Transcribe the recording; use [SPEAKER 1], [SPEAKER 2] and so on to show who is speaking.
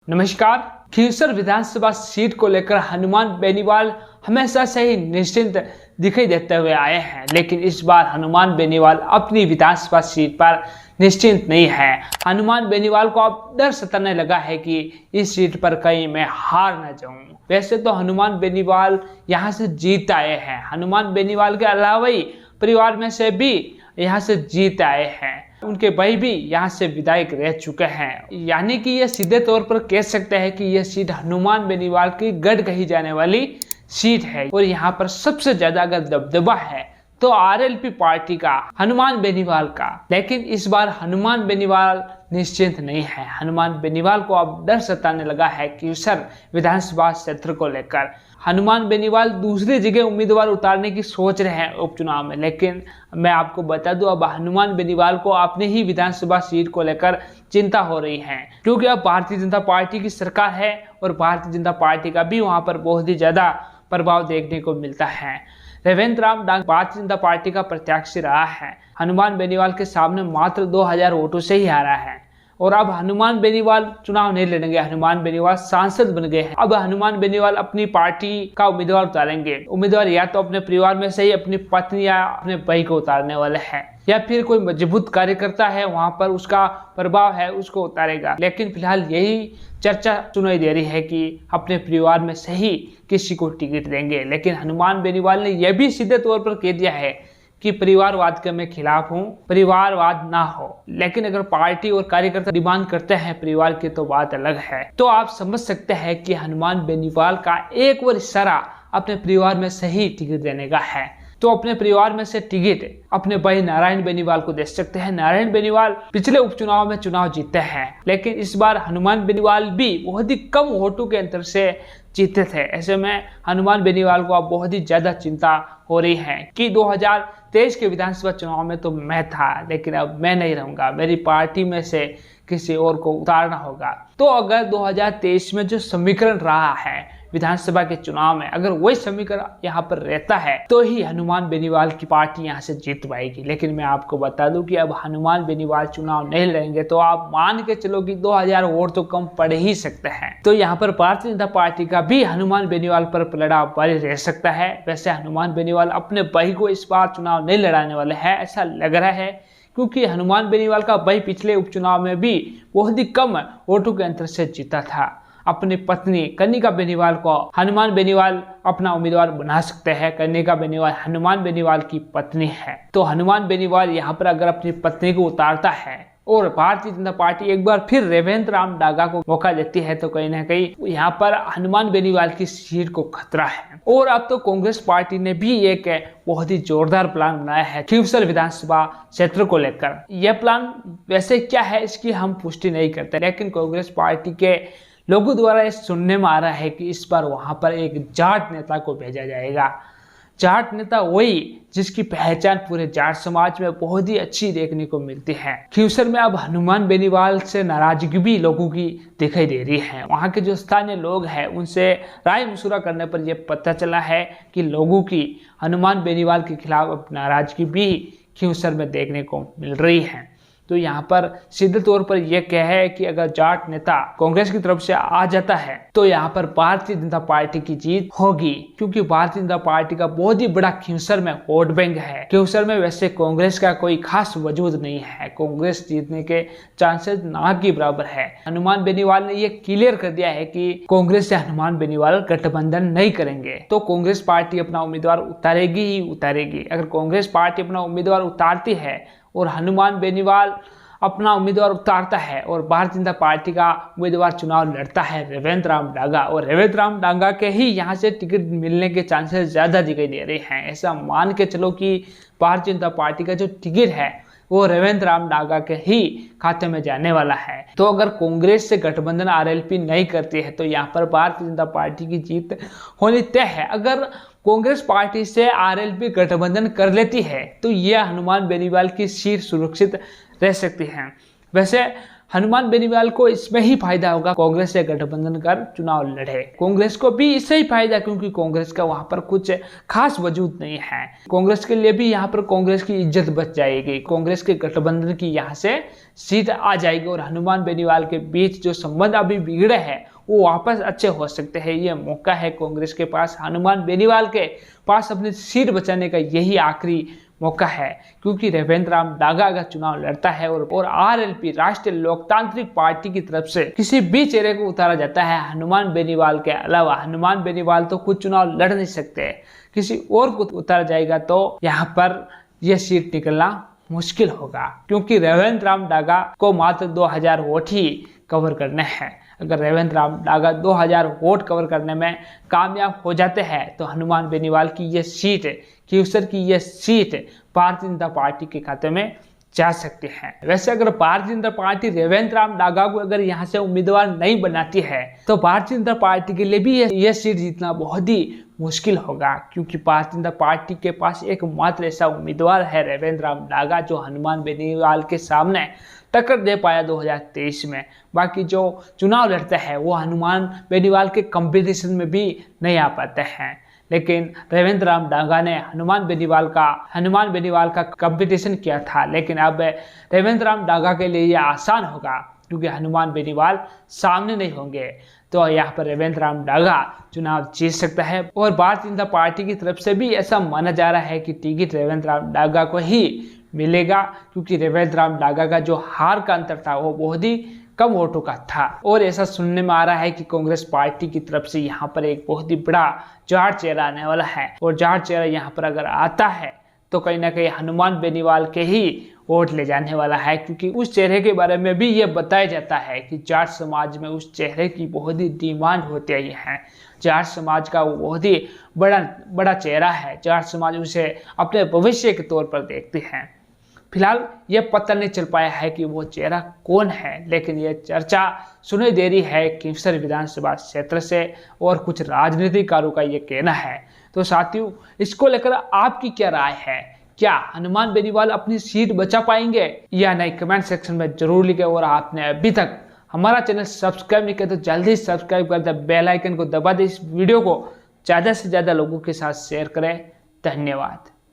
[SPEAKER 1] नमस्कार। खींवसर विधानसभा सीट को लेकर हनुमान बेनीवाल हमेशा से ही निश्चिंत दिखाई देते हुए आए हैं, लेकिन इस बार हनुमान बेनीवाल अपनी विधानसभा सीट पर निश्चिंत नहीं है। हनुमान बेनीवाल को अब डर सताने लगा है कि इस सीट पर कहीं मैं हार न जाऊं। वैसे तो हनुमान बेनीवाल यहां से जीत आए हैं। हनुमान बेनीवाल के अलावा ही परिवार में से भी यहाँ से जीत आए हैं। उनके भाई भी यहाँ से विधायक रह चुके हैं, यानी कि ये सीधे तौर पर कह सकते हैं कि यह सीट हनुमान बेनीवाल की गढ़ कही जाने वाली सीट है। और यहाँ पर सबसे ज्यादा अगर दबदबा है तो आरएलपी पार्टी का, हनुमान बेनीवाल का। लेकिन इस बार हनुमान बेनीवाल निश्चिंत नहीं है। हनुमान बेनीवाल को अब डर सताने लगा है खींवसर विधानसभा क्षेत्र को लेकर। हनुमान बेनीवाल दूसरी जगह उम्मीदवार उतारने की सोच रहे हैं उपचुनाव में, लेकिन मैं आपको बता दूं अब हनुमान बेनीवाल को अपने ही विधानसभा सीट को लेकर चिंता हो रही है, क्योंकि अब भारतीय जनता पार्टी की सरकार है और भारतीय जनता पार्टी का भी वहां पर बहुत ही ज्यादा प्रभाव देखने को मिलता है। रेवेंद्र राम डांगा भारतीय जनता पार्टी का प्रत्याशी रहा है। हनुमान बेनीवाल के सामने मात्र 2000 वोटों से ही हारा है और अब हनुमान बेनीवाल चुनाव नहीं लड़ेंगे। हनुमान बेनीवाल सांसद बन गए हैं। अब हनुमान बेनीवाल अपनी पार्टी का उम्मीदवार उतारेंगे। उम्मीदवार या तो अपने परिवार में से ही अपनी पत्नी या अपने भाई को उतारने वाले हैं, या फिर कोई मजबूत कार्यकर्ता है वहां पर उसका प्रभाव है उसको उतारेगा। लेकिन फिलहाल यही चर्चा सुनाई दे रही है कि अपने परिवार में से ही किसी को टिकट देंगे। लेकिन हनुमान बेनीवाल ने यह भी सीधे तौर पर कह दिया है कि परिवारवाद के मैं खिलाफ हूं, परिवारवाद ना हो। लेकिन अगर पार्टी और कार्यकर्ता डिमांड करते हैं परिवार की तो बात अलग है। तो आप समझ सकते हैं कि हनुमान बेनीवाल का एक और इशारा अपने परिवार में से ही टिकट देने का है। तो अपने परिवार में से टिकट अपने भाई नारायण बेनीवाल को दे सकते हैं। नारायण बेनीवाल पिछले उपचुनाव में चुनाव जीते हैं, लेकिन इस बार हनुमान बेनीवाल भी बहुत ही कम वोटों के अंतर से जीते थे। ऐसे में हनुमान बेनीवाल को अब बहुत ही ज्यादा चिंता हो रही है कि 2023 के विधानसभा चुनाव में तो मैं था, लेकिन अब मैं नहीं रहूंगा, मेरी पार्टी में से किसी और को उतारना होगा। तो अगर 2023 में जो समीकरण रहा है विधानसभा के चुनाव में, अगर वही समीकरण यहाँ पर रहता है तो ही हनुमान बेनीवाल की पार्टी यहाँ से जीत पाएगी। लेकिन मैं आपको बता दूं कि अब हनुमान बेनीवाल चुनाव नहीं लड़ेंगे तो आप मान के चलो कि 2000 वोट तो कम पड़ ही सकते हैं। तो यहाँ पर भारतीय जनता पार्टी का भी हनुमान बेनीवाल पर पलड़ा भारी रह सकता है। वैसे हनुमान बेनीवाल अपने भाई को इस बार चुनाव नहीं लड़ाने वाले हैं, ऐसा लग रहा है, क्योंकि हनुमान बेनीवाल का भाई पिछले उपचुनाव में भी बहुत ही कम वोटों के अंतर से जीता था। अपनी पत्नी कनिका बेनीवाल को हनुमान बेनीवाल अपना उम्मीदवार बना सकते हैं। कनिका बेनीवाल हनुमान बेनीवाल की पत्नी है। तो हनुमान बेनीवाल यहाँ पर अगर अपनी पत्नी को उतारता है और भारतीय जनता पार्टी एक बार फिर रेवेंद्र राम डागा को मौका देती है तो कहीं ना कहीं यहाँ पर हनुमान बेनीवाल की सीट को खतरा है। और अब तो कांग्रेस पार्टी ने भी एक बहुत ही जोरदार प्लान बनाया है खींवसर विधानसभा क्षेत्र को लेकर। यह प्लान वैसे क्या है इसकी हम पुष्टि नहीं करते, लेकिन कांग्रेस पार्टी के लोगों द्वारा इस सुनने में आ रहा है कि इस बार वहां पर एक जाट नेता को भेजा जाएगा। जाट नेता वही जिसकी पहचान पूरे जाट समाज में बहुत ही अच्छी देखने को मिलती है। खींवसर में अब हनुमान बेनीवाल से नाराजगी भी लोगों की दिखाई दे रही है। वहां के जो स्थानीय लोग हैं उनसे राय मशुरा करने पर यह पता चला है कि लोगों की हनुमान बेनीवाल के खिलाफ अब नाराजगी भी खींवसर में देखने को मिल रही है। तो यहाँ पर सीधे तौर पर यह कह है कि अगर जाट नेता कांग्रेस की तरफ से आ जाता है तो यहाँ पर भारतीय जनता पार्टी की जीत होगी, क्योंकि भारतीय जनता पार्टी का बहुत ही बड़ा खींवसर में वोट बैंक है। खींवसर में वैसे कांग्रेस का कोई खास वजूद नहीं है, कांग्रेस जीतने के चांसेस ना के बराबर है। हनुमान बेनीवाल ने यह क्लियर कर दिया है कि कांग्रेस से हनुमान बेनीवाल गठबंधन नहीं करेंगे। तो कांग्रेस पार्टी अपना उम्मीदवार उतारेगी ही उतारेगी। अगर कांग्रेस पार्टी अपना उम्मीदवार उतारती है और हनुमान बेनीवाल अपना उम्मीदवार उतारता है और भारतीय जनता पार्टी का उम्मीदवार चुनाव लड़ता है रेवेंद्र राम डांगा, और रेवेंद्र राम डांगा के ही यहाँ से टिकट मिलने के चांसेस ज्यादा दिखाई दे रहे हैं। ऐसा मान के चलो कि भारतीय जनता पार्टी का जो टिकट है वो रेवेंद्र राम डांगा के ही खाते में जाने वाला है। तो अगर कांग्रेस से गठबंधन आरएलपी नहीं करती है तो यहाँ पर भारतीय जनता पार्टी की जीत होनी तय है। अगर कांग्रेस पार्टी से आरएलपी गठबंधन कर लेती है तो यह हनुमान बेनीवाल की सीट सुरक्षित रह सकती है। वैसे हनुमान बेनीवाल को इसमें ही फायदा होगा, कांग्रेस से गठबंधन कर चुनाव लड़े। कांग्रेस को भी इससे ही फायदा, क्योंकि कांग्रेस का वहां पर कुछ खास वजूद नहीं है। कांग्रेस के लिए भी यहाँ पर कांग्रेस की इज्जत बच जाएगी, कांग्रेस के गठबंधन की यहाँ से सीट आ जाएगी और हनुमान बेनीवाल के बीच जो संबंध अभी बिगड़े हैं वो वापस अच्छे हो सकते हैं। ये मौका है कांग्रेस के पास, हनुमान बेनीवाल के पास अपनी सीट बचाने का यही आखिरी मौका है, क्योंकि रेवेंद्र राम डागा अगर चुनाव लड़ता है और आरएलपी राष्ट्रीय लोकतांत्रिक पार्टी की तरफ से किसी भी चेहरे को उतारा जाता है हनुमान बेनीवाल के अलावा, हनुमान बेनीवाल तो खुद चुनाव लड़ नहीं सकते, किसी और को उतारा जाएगा तो यहाँ पर यह सीट निकलना मुश्किल होगा, क्योंकि रेवेंद्र राम डागा को मात्र 2000 वोट ही कवर करने हैं। अगर रेवेंद्र राम डागा 2000 वोट कवर करने में कामयाब हो जाते हैं तो हनुमान बेनीवाल की यह सीट, क्यूसर की यह सीट भारतीय जनता पार्टी के खाते में जा सकती है। वैसे अगर भारतीय जनता पार्टी रेवेंद्र राम डागा को अगर यहाँ से उम्मीदवार नहीं बनाती है तो भारतीय जनता पार्टी के लिए भी यह सीट जीतना बहुत ही मुश्किल होगा, क्योंकि भारतीय जनता पार्टी के पास एकमात्र ऐसा उम्मीदवार है रेवेंद्र राम डागा जो हनुमान बेनीवाल के सामने टक्कर दे पाया 2023 में। बाकी जो चुनाव लड़ते हैं वो हनुमान बेनीवाल के कंपटीशन में भी नहीं आ पाते हैं, लेकिन रेवेंद्र राम डागा ने हनुमान बेनीवाल का कंपटीशन किया था। लेकिन अब रेवेंद्र राम डागा के लिए यह आसान होगा, क्योंकि हनुमान बेनीवाल सामने नहीं होंगे, तो यहाँ पर रेवेंद्र राम डागा चुनाव जीत सकता है। और भारतीय जनता पार्टी की तरफ से भी ऐसा माना जा रहा है कि टिकट रेवेंद्र राम डागा को ही मिलेगा, क्योंकि रेवेंद्र राम डागा का जो हार का अंतर था वो बहुत ही कम वोटों का था। और ऐसा सुनने में आ रहा है कि कांग्रेस पार्टी की तरफ से यहाँ पर एक बहुत ही बड़ा जाट चेहरा आने वाला है, और जाट चेहरा यहाँ पर अगर आता है तो कहीं ना कहीं हनुमान बेनीवाल के ही वोट ले जाने वाला है, क्योंकि उस चेहरे के बारे में भी ये बताया जाता है कि जाट समाज में उस चेहरे की बहुत ही डिमांड होती आई है। जाट समाज का वो बहुत ही बड़ा चेहरा है, जाट समाज उसे अपने भविष्य के तौर पर देखते हैं। फिलहाल ये पता नहीं चल पाया है कि वो चेहरा कौन है, लेकिन ये चर्चा सुनाई दे रही है खींवसर विधानसभा क्षेत्र से और कुछ राजनीतिकारों का ये कहना है। तो साथियों, इसको लेकर आपकी क्या राय है? क्या हनुमान बेनीवाल अपनी सीट बचा पाएंगे या नहीं? कमेंट सेक्शन में जरूर लिखें। और आपने अभी तक हमारा चैनल सब्सक्राइब नहीं किया तो जल्दी सब्सक्राइब कर दें, बेल आइकन को दबा दें, इस वीडियो को ज़्यादा से ज़्यादा लोगों के साथ शेयर करें। धन्यवाद।